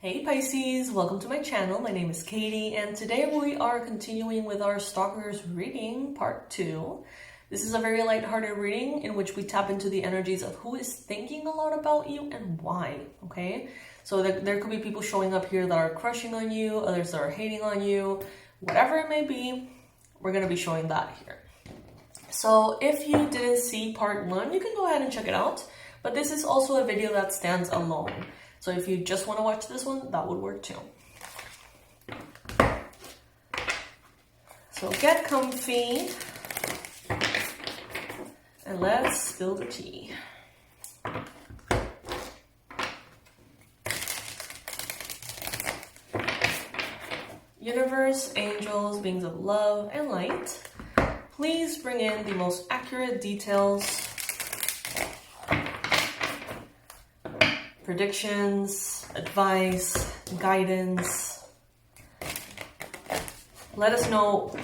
Hey Pisces, welcome to my channel. My name is Katie and today we are continuing with our Stalkers reading part 2. This is a very lighthearted reading in which we tap into the energies of who is thinking a lot about you and why, okay? So there could be people showing up here that are crushing on you, others that are hating on you, whatever it may be, we're going to be showing that here. So if you didn't see part 1, you can go ahead and check it out, but this is also a video that stands alone. So if you just want to watch this one, that would work too. So get comfy and let's spill the tea. Universe, angels, beings of love and light, please bring in the most accurate details, predictions, advice, guidance. Let us know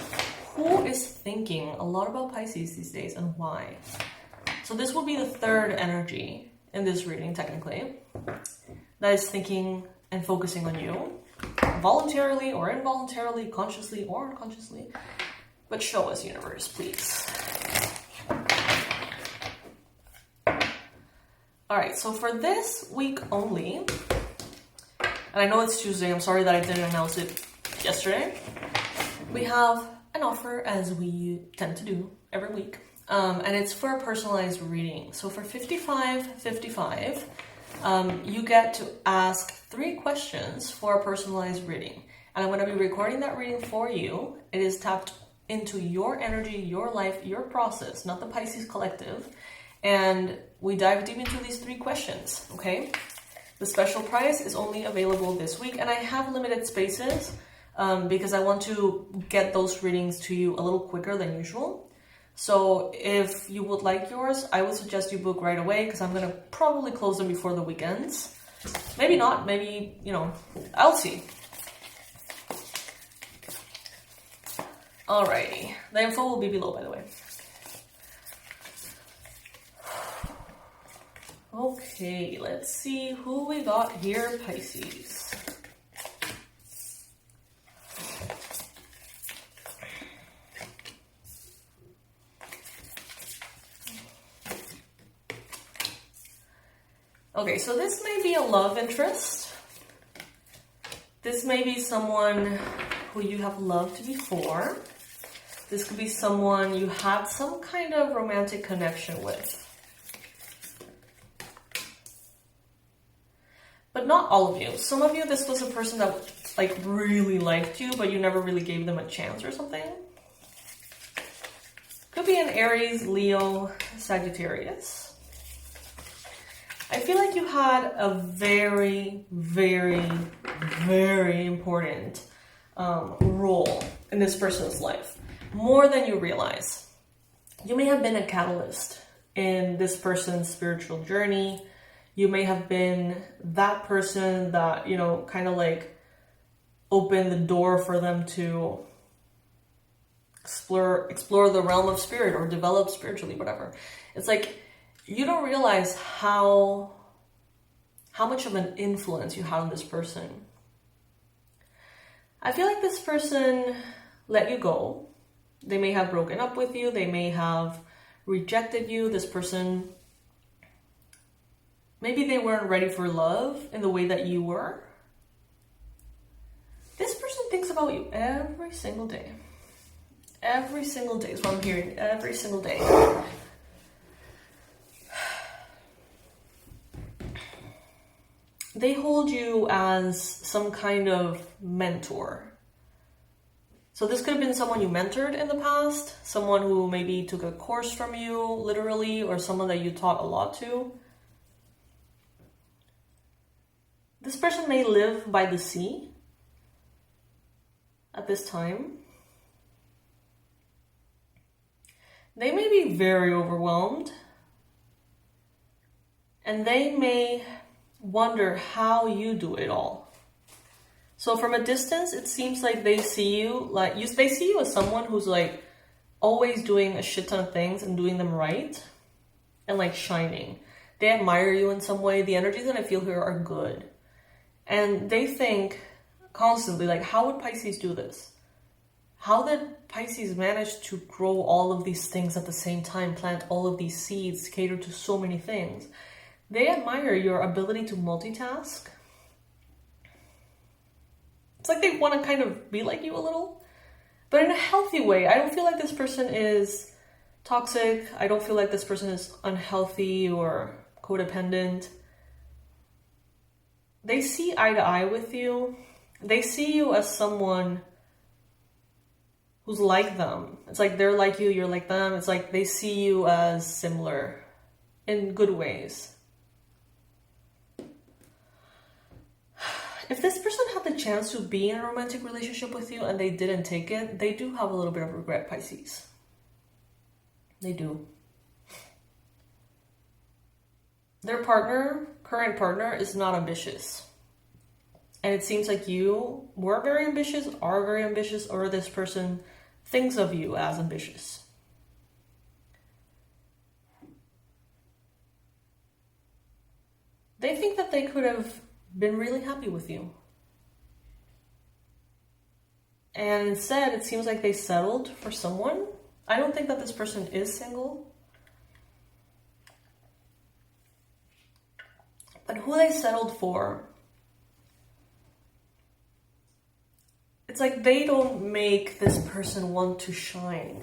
who is thinking a lot about Pisces these days and why. So this will be the third energy in this reading, technically, that is thinking and focusing on you, voluntarily or involuntarily, consciously or unconsciously. But show us, universe, please. Alright, so for this week only, and I know it's Tuesday, I'm sorry that I didn't announce it yesterday, we have an offer as we tend to do every week, and it's for a personalized reading. So for $55.55, you get to ask 3 questions for a personalized reading, and I'm going to be recording that reading for you. It is tapped into your energy, your life, your process, not the Pisces collective. And we dive deep into these 3 questions, okay? The special price is only available this week, and I have limited spaces because I want to get those readings to you a little quicker than usual. So if you would like yours, I would suggest you book right away because I'm going to probably close them before the weekends. Maybe not, maybe, I'll see. Alrighty, the info will be below, by the way. Okay, let's see who we got here, Pisces. Okay, so this may be a love interest. This may be someone who you have loved before. This could be someone you had some kind of romantic connection with. But not all of you. Some of you, this was a person that really liked you, but you never really gave them a chance or something. Could be an Aries, Leo, Sagittarius. I feel like you had a very, very, very important role in this person's life. More than you realize. You may have been a catalyst in this person's spiritual journey. You may have been that person that, kind of opened the door for them to explore the realm of spirit or develop spiritually, whatever. It's like, you don't realize how much of an influence you had on this person. I feel like this person let you go. They may have broken up with you. They may have rejected you. This person, maybe they weren't ready for love in the way that you were. This person thinks about you every single day. Every single day is what I'm hearing. Every single day. They hold you as some kind of mentor. So this could have been someone you mentored in the past, someone who maybe took a course from you, literally, or someone that you taught a lot to. This person may live by the sea at this time. They may be very overwhelmed, and they may wonder how you do it all. So from a distance, it seems like they see you they see you as someone who's always doing a shit ton of things and doing them right and shining. They admire you in some way. The energies that I feel here are good. And they think constantly, like, how would Pisces do this? How did Pisces manage to grow all of these things at the same time, plant all of these seeds, cater to so many things? They admire your ability to multitask. It's like they want to kind of be like you a little, but in a healthy way. I don't feel like this person is toxic. I don't feel like this person is unhealthy or codependent. They see eye to eye with you. They see you as someone who's like them. It's like they're like you, you're like them. It's like they see you as similar in good ways. If this person had the chance to be in a romantic relationship with you and they didn't take it, they do have a little bit of regret, Pisces. They do. Their partner, current partner, is not ambitious. And it seems like you were very ambitious, are very ambitious, or this person thinks of you as ambitious. They think that they could have been really happy with you. And instead, it seems like they settled for someone. I don't think that this person is single. But who they settled for, it's like they don't make this person want to shine.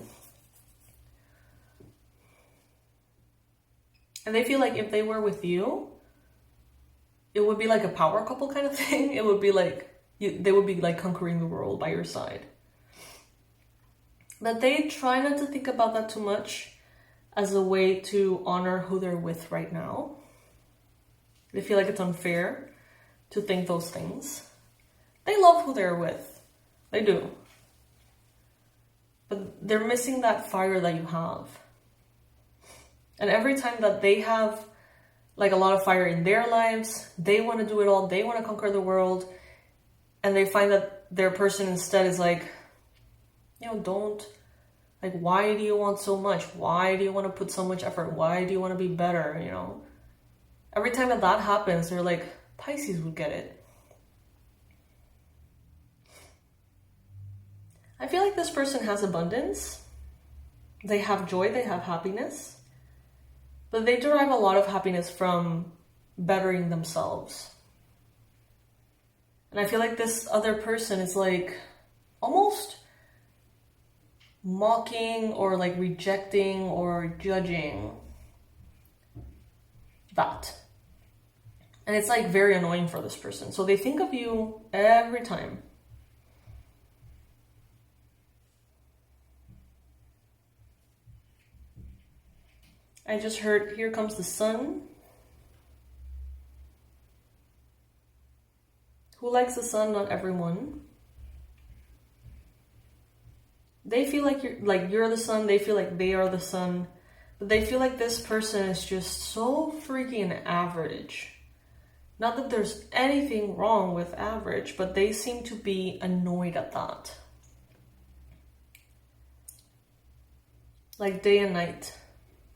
And they feel like if they were with you, it would be like a power couple kind of thing. It would be like, they would be like conquering the world by your side. But they try not to think about that too much as a way to honor who they're with right now. They feel like it's unfair to think those things. They love who they're with. They do. But they're missing that fire that you have. And every time that they have like a lot of fire in their lives, they want to do it all. They want to conquer the world. And they find that their person instead is like, don't, like, why do you want so much? Why do you want to put so much effort? Why do you want to be better? Every time that happens, they're like, Pisces would get it. I feel like this person has abundance. They have joy, they have happiness. But they derive a lot of happiness from bettering themselves. And I feel like this other person is like almost mocking or like rejecting or judging that. And it's like very annoying for this person. So they think of you every time. I just heard, here comes the sun. Who likes the sun? Not everyone. They feel like you're the sun. They feel like they are the sun. But they feel like this person is just so freaking average. Not that there's anything wrong with average, but they seem to be annoyed at that. Like day and night.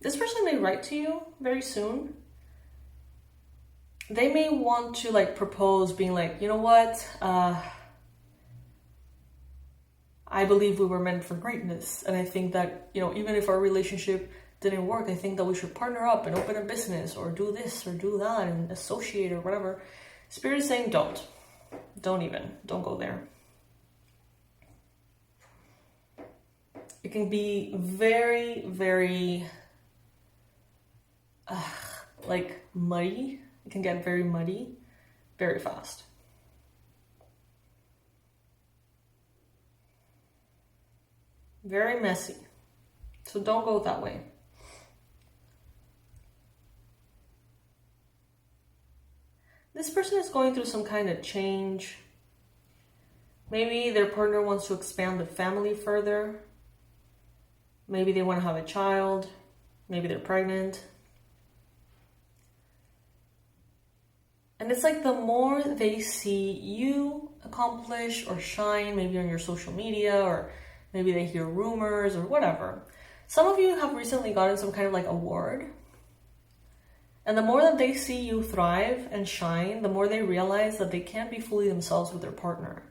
This person may write to you very soon. They may want to like propose, being like, you know what? I believe we were meant for greatness. And I think that, even if our relationship didn't work, I think that we should partner up and open a business or do this or do that and associate or whatever. Spirit is saying don't. Don't go there. It can be very, very like muddy. It can get very muddy very fast. Very messy. So don't go that way. This person is going through some kind of change. Maybe their partner wants to expand the family further. Maybe they want to have a child. Maybe they're pregnant. And it's like the more they see you accomplish or shine, maybe on your social media, or maybe they hear rumors or whatever. Some of you have recently gotten some kind of like award. And the more that they see you thrive and shine, the more they realize that they can't be fully themselves with their partner.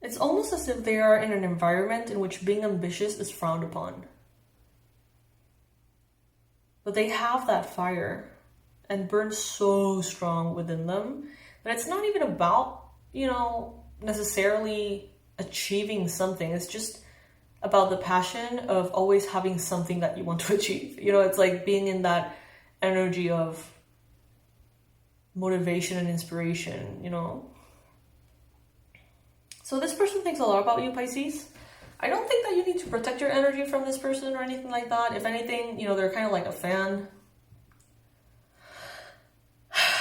It's almost as if they are in an environment in which being ambitious is frowned upon. But they have that fire and burns so strong within them that it's not even about, necessarily achieving something. It's just about the passion of always having something that you want to achieve. It's like being in that energy of motivation and inspiration, So this person thinks a lot about you, Pisces. I don't think that you need to protect your energy from this person or anything like that. If anything, they're kind of like a fan.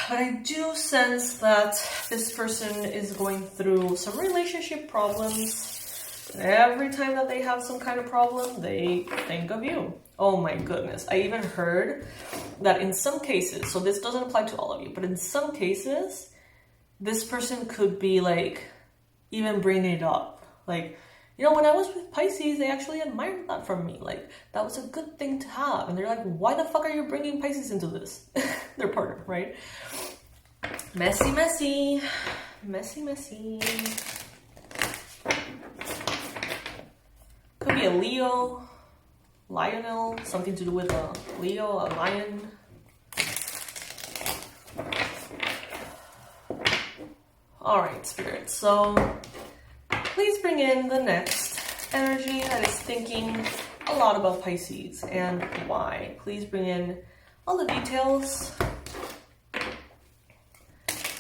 But I do sense that this person is going through some relationship problems. And every time that they have some kind of problem, they think of you. Oh my goodness. I even heard that in some cases, so this doesn't apply to all of you, but in some cases, this person could be like, even bringing it up. Like, when I was with Pisces, they actually admired that from me. Like, that was a good thing to have. And they're like, why the fuck are you bringing Pisces into this? Their partner, right? Messy, messy. Messy, messy. Could be a Leo, Lionel, something to do with a Leo, a lion. All right, Spirit. So please bring in the next energy that is thinking a lot about Pisces and why. Please bring in all the details,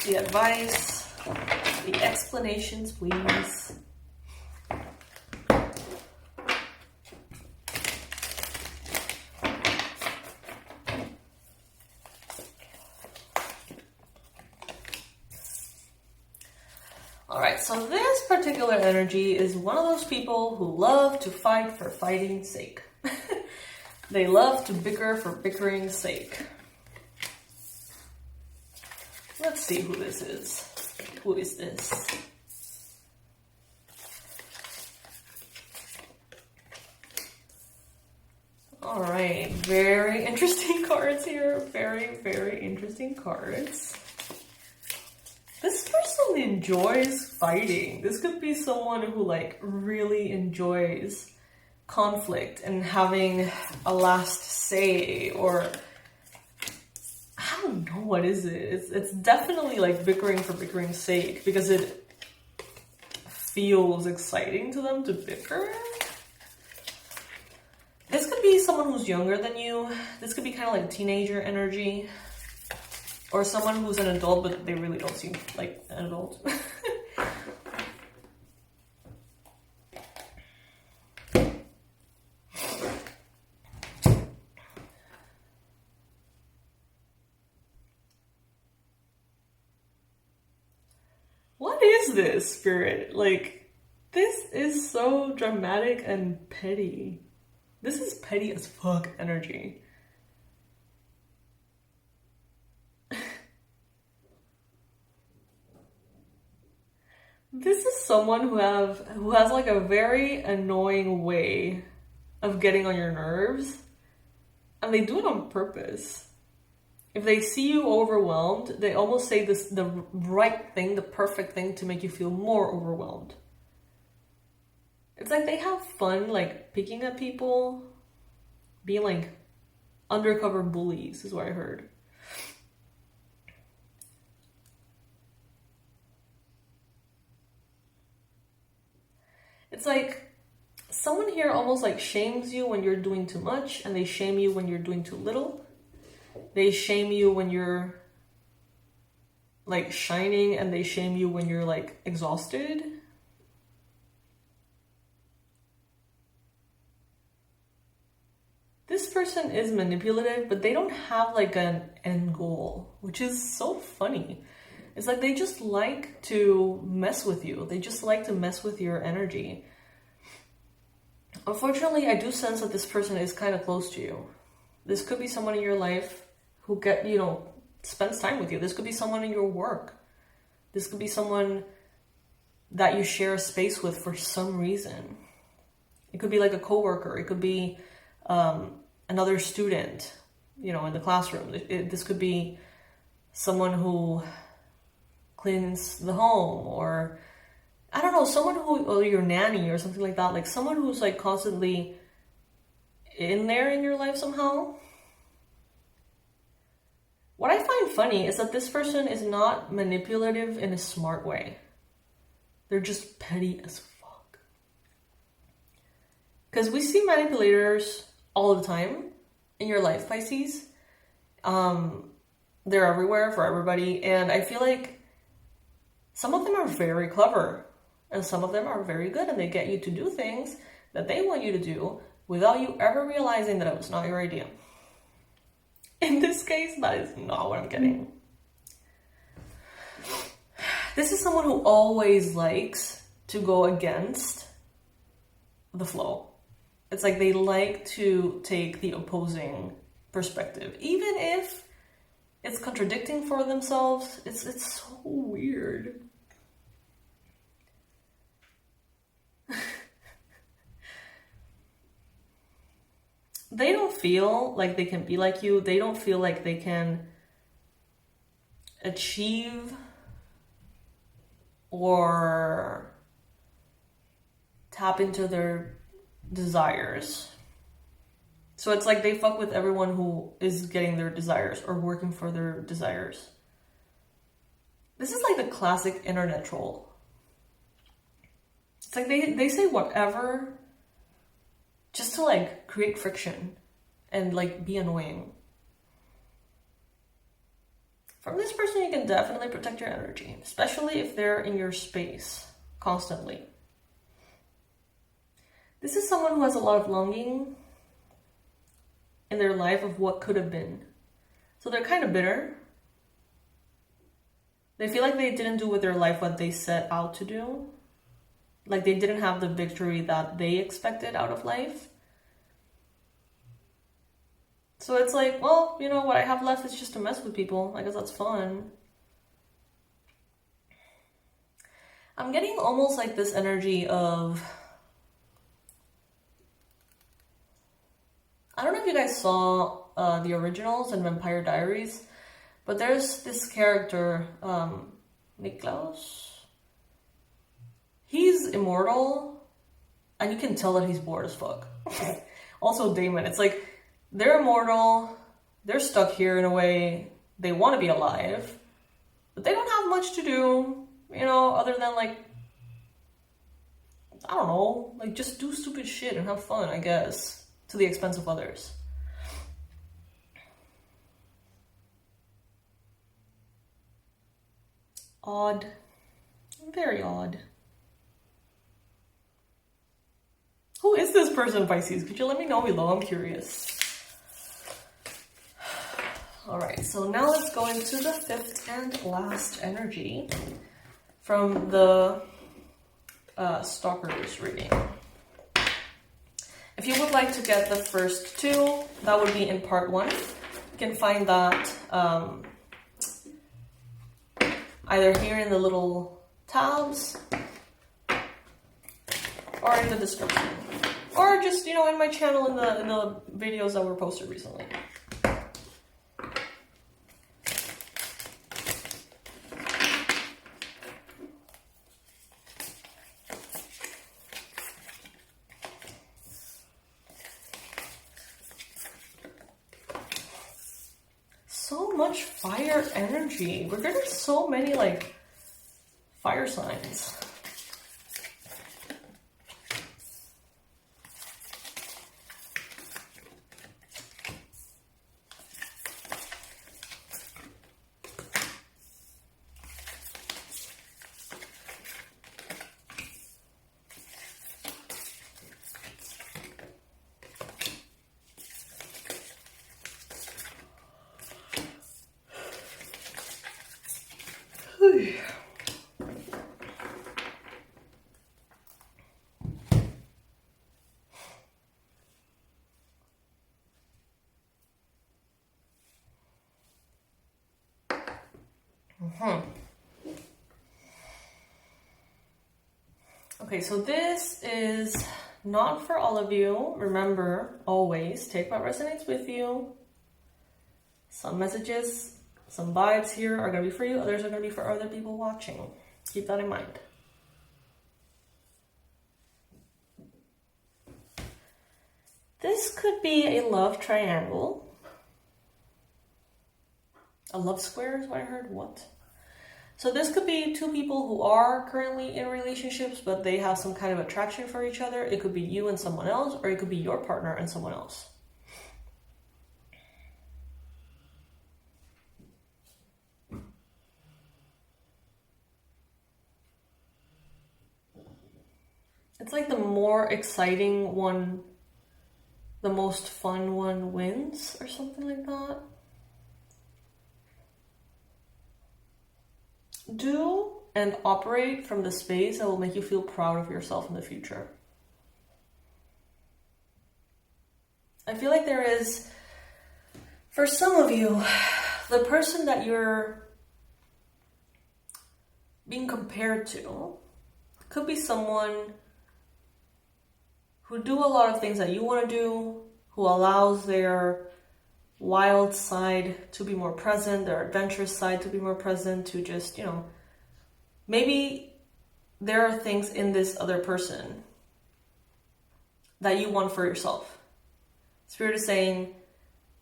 the advice, the explanations, please. Alright, so this particular energy is one of those people who love to fight for fighting's sake. They love to bicker for bickering's sake. Let's see who this is. Who is this? Alright, very interesting cards here. Very, very interesting cards. This person enjoys fighting. This could be someone who really enjoys conflict and having a last say, or I don't know, what is it? It's definitely bickering for bickering's sake because it feels exciting to them to bicker. This could be someone who's younger than you. This could be kind of like teenager energy. Or someone who's an adult, but they really don't seem like an adult. What is this, Spirit? This is so dramatic and petty. This is petty as fuck energy. This is someone who has a very annoying way of getting on your nerves, and they do it on purpose. If they see you overwhelmed, they almost say the right thing, the perfect thing to make you feel more overwhelmed. It's like they have fun, picking at people, being undercover bullies, is what I heard. It's like someone here almost shames you when you're doing too much, and they shame you when you're doing too little. They shame you when you're shining, and they shame you when you're exhausted. This person is manipulative, but they don't have an end goal, which is so funny. It's they just like to mess with you. They just like to mess with your energy. Unfortunately, I do sense that this person is kind of close to you. This could be someone in your life who spends time with you. This could be someone in your work. This could be someone that you share a space with for some reason. It could be like a coworker. It could be another student, you know, in the classroom. This could be someone who cleans the home, or I don't know, someone who, or your nanny or something like that. Like someone who's like constantly in there in your life somehow. What I find funny is that this person is not manipulative in a smart way. They're just petty as fuck. Because we see manipulators all the time in your life, Pisces. They're everywhere for everybody. And I feel like some of them are very clever. And some of them are very good. And they get you to do things that they want you to do without you ever realizing that it was not your idea. In this case, that is not what I'm getting. This is someone who always likes to go against the flow. It's like they like to take the opposing perspective, even if it's contradicting for themselves. It's so weird. They don't feel like they can be like you. They don't feel like they can achieve or tap into their desires. So it's like they fuck with everyone who is getting their desires or working for their desires. This is like the classic internet troll. It's like they say whatever just to like create friction and like be annoying. From this person, you can definitely protect your energy, especially if they're in your space constantly. This is someone who has a lot of longing in their life of what could have been. So they're kind of bitter. They feel like they didn't do with their life what they set out to do. Like they didn't have the victory that they expected out of life. So it's like, well, you know, what I have left is just to mess with people. I guess that's fun. I'm getting almost like this energy of... I don't know if you guys saw the originals and Vampire Diaries, but there's this character, 𝗖𝗢𝗨𝗥𝗦𝗘𝗦. He's immortal, and you can tell that he's bored as fuck. Also, Damon, it's like, they're immortal, they're stuck here in a way, they want to be alive, but they don't have much to do, you know, other than like, I don't know, like just do stupid shit and have fun, I guess, to the expense of others. Odd. Very odd. Who is this person, Pisces? Could you let me know below? I'm curious. Alright, so now let's go into the fifth and last energy from the Stalkers reading. If you would like to get the first two, that would be in part 1. You can find that either here in the little tabs or in the description, or just, you know, in my channel in the videos that were posted recently. So much fire energy. We're getting so many like fire signs. Okay, so this is not for all of you. Remember, always take what resonates with you. Some messages, some vibes here are going to be for you. Others are going to be for other people watching. Keep that in mind. This could be a love triangle. A love square is what I heard. What? So this could be two people who are currently in relationships, but they have some kind of attraction for each other. It could be you and someone else, or it could be your partner and someone else. It's like the more exciting one, the most fun one wins, or something like that. Do and operate from the space that will make you feel proud of yourself in the future. I feel like there is, for some of you, the person that you're being compared to could be someone who do a lot of things that you want to do, who allows their wild side to be more present, their adventurous side to be more present, to just, you know, maybe there are things in this other person that you want for yourself. Spirit is saying,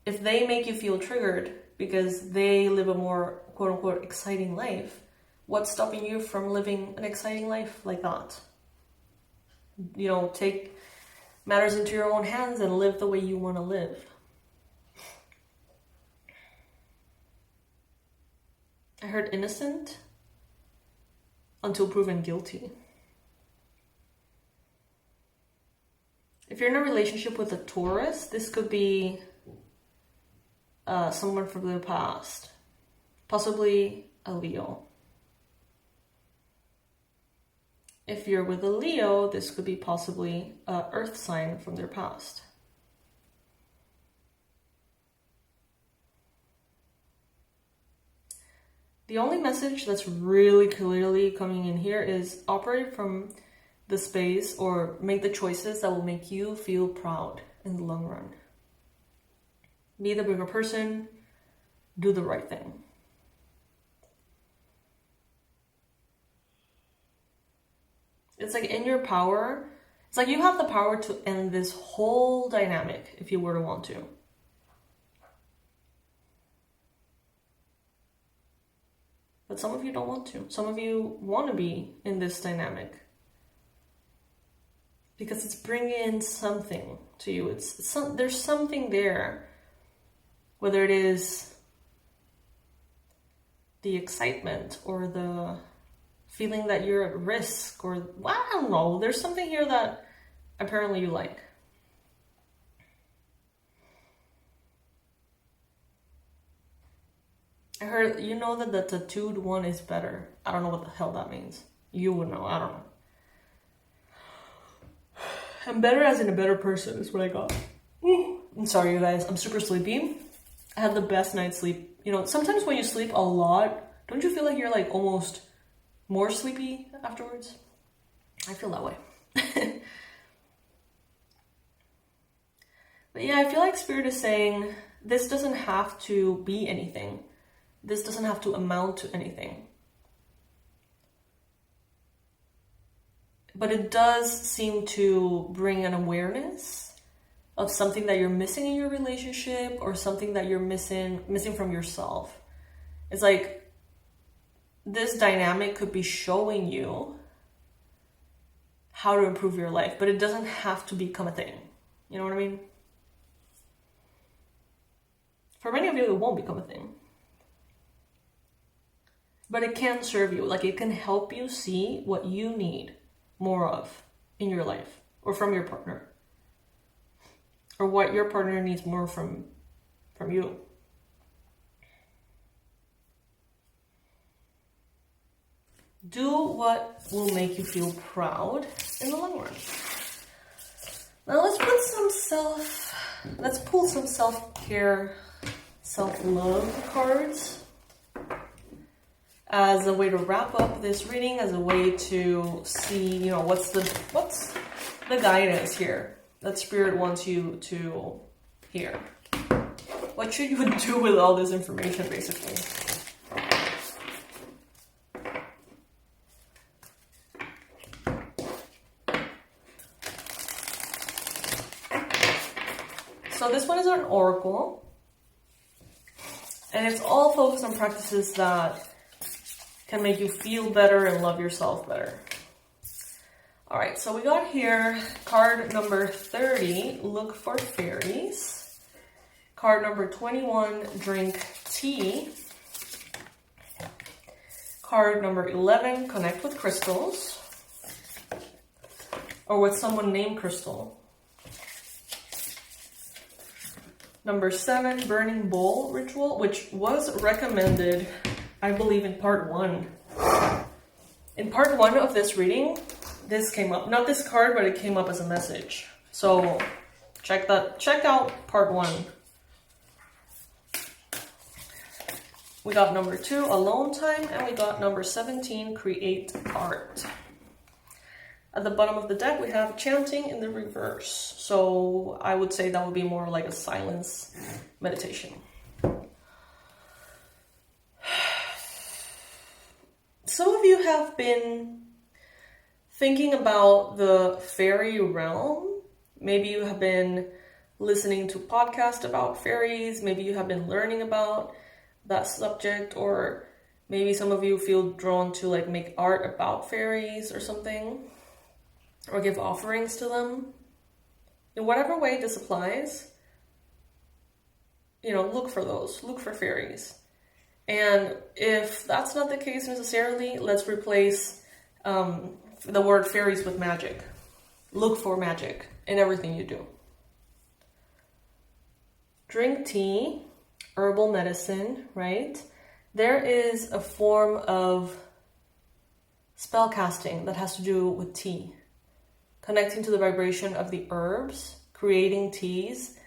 if they make you feel triggered because they live a more quote unquote exciting life, what's stopping you from living an exciting life like that? You know, take matters into your own hands and live the way you want to live. I heard innocent until proven guilty. If you're in a relationship with a Taurus, this could be someone from the past, possibly a Leo. If you're with a Leo, this could be possibly an earth sign from their past. The only message that's really clearly coming in here is operate from the space or make the choices that will make you feel proud in the long run. Be the bigger person, do the right thing. It's like in your power, it's like you have the power to end this whole dynamic if you were to want to. But some of you don't want to. Some of you want to be in this dynamic because it's bringing in something to you. There's something there, whether it is the excitement or the feeling that you're at risk, or well, I don't know. There's something here that apparently you like. I heard, you know that the tattooed one is better. I don't know what the hell that means. You would know, I don't know. I'm better as in a better person is what I got. I'm sorry, you guys. I'm super sleepy. I had the best night's sleep. You know, sometimes when you sleep a lot, don't you feel like you're like almost more sleepy afterwards? I feel that way. But yeah, I feel like Spirit is saying this doesn't have to be anything. This doesn't have to amount to anything. But it does seem to bring an awareness of something that you're missing in your relationship, or something that you're missing from yourself. It's like this dynamic could be showing you how to improve your life, but it doesn't have to become a thing. You know what I mean? For many of you, it won't become a thing. But it can serve you. Like, it can help you see what you need more of in your life, or from your partner, or what your partner needs more from you. Do what will make you feel proud in the long run. Now let's pull some self-care, self-love cards as a way to wrap up this reading, as a way to see, you know, what's the guidance here that Spirit wants you to hear. What should you do with all this information, basically? So this one is an oracle, and it's all focused on practices that can make you feel better and love yourself better. All right, so we got here card number 30, look for fairies. Card number 21, drink tea. Card number 11, connect with crystals, or with someone named Crystal. Number 7, burning bowl ritual, which was recommended, I believe, in part 1. In part 1 of this reading, this came up. Not this card, but it came up as a message. So check out part 1. We got number 2, alone time, and we got number 17, create art. At the bottom of the deck, we have chanting in the reverse. So I would say that would be more like a silence meditation. Some of you have been thinking about the fairy realm. Maybe you have been listening to podcasts about fairies. Maybe you have been learning about that subject, or maybe some of you feel drawn to like make art about fairies or something, or give offerings to them. In whatever way this applies, look for those, look for fairies. And if that's not the case necessarily, let's replace the word fairies with magic. Look for magic in everything you do. Drink tea, herbal medicine, right? There is a form of spell casting that has to do with tea. Connecting to the vibration of the herbs, creating teas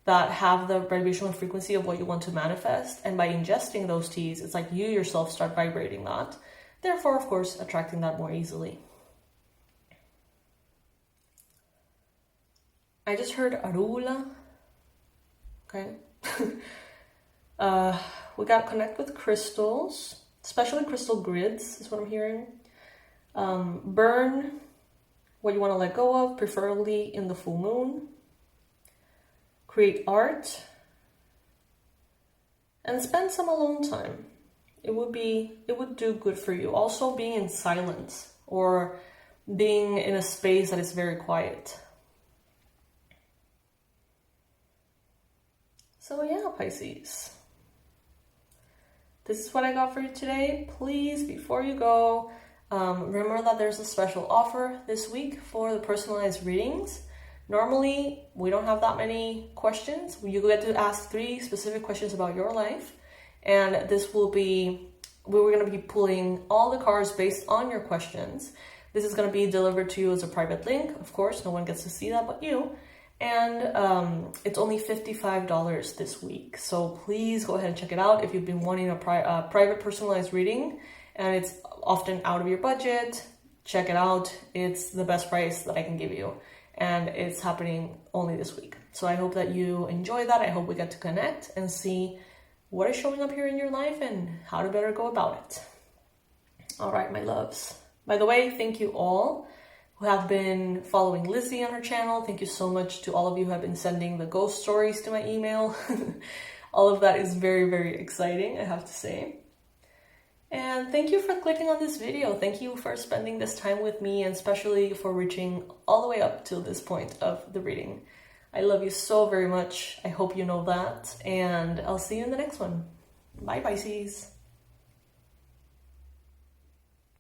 that have the vibrational frequency of what you want to manifest. And by ingesting those teas, it's like you yourself start vibrating that. Therefore, of course, attracting that more easily. I just heard Arula. Okay. We got connect with crystals, especially crystal grids is what I'm hearing. Burn what you want to let go of, preferably in the full moon. Create art. And spend some alone time. It would do good for you. Also being in silence or being in a space that is very quiet. So yeah, Pisces. This is what I got for you today. Please, before you go, remember that there's a special offer this week for the personalized readings. Normally, we don't have that many questions. You get to ask 3 specific questions about your life. And this will be, we're going to be pulling all the cards based on your questions. This is going to be delivered to you as a private link. Of course, no one gets to see that but you. And it's only $55 this week. So please go ahead and check it out if you've been wanting a private personalized reading and it's often out of your budget. Check it out. It's the best price that I can give you. And it's happening only this week. So I hope that you enjoy that. I hope we get to connect and see what is showing up here in your life and how to better go about it. All right, my loves. By the way, thank you all who have been following Lizzie on her channel. Thank you so much to all of you who have been sending the ghost stories to my email. All of that is very, very exciting, I have to say. And thank you for clicking on this video. Thank you for spending this time with me, and especially for reaching all the way up to this point of the reading. I love you so very much. I hope you know that. And I'll see you in the next one. Bye, Pisces.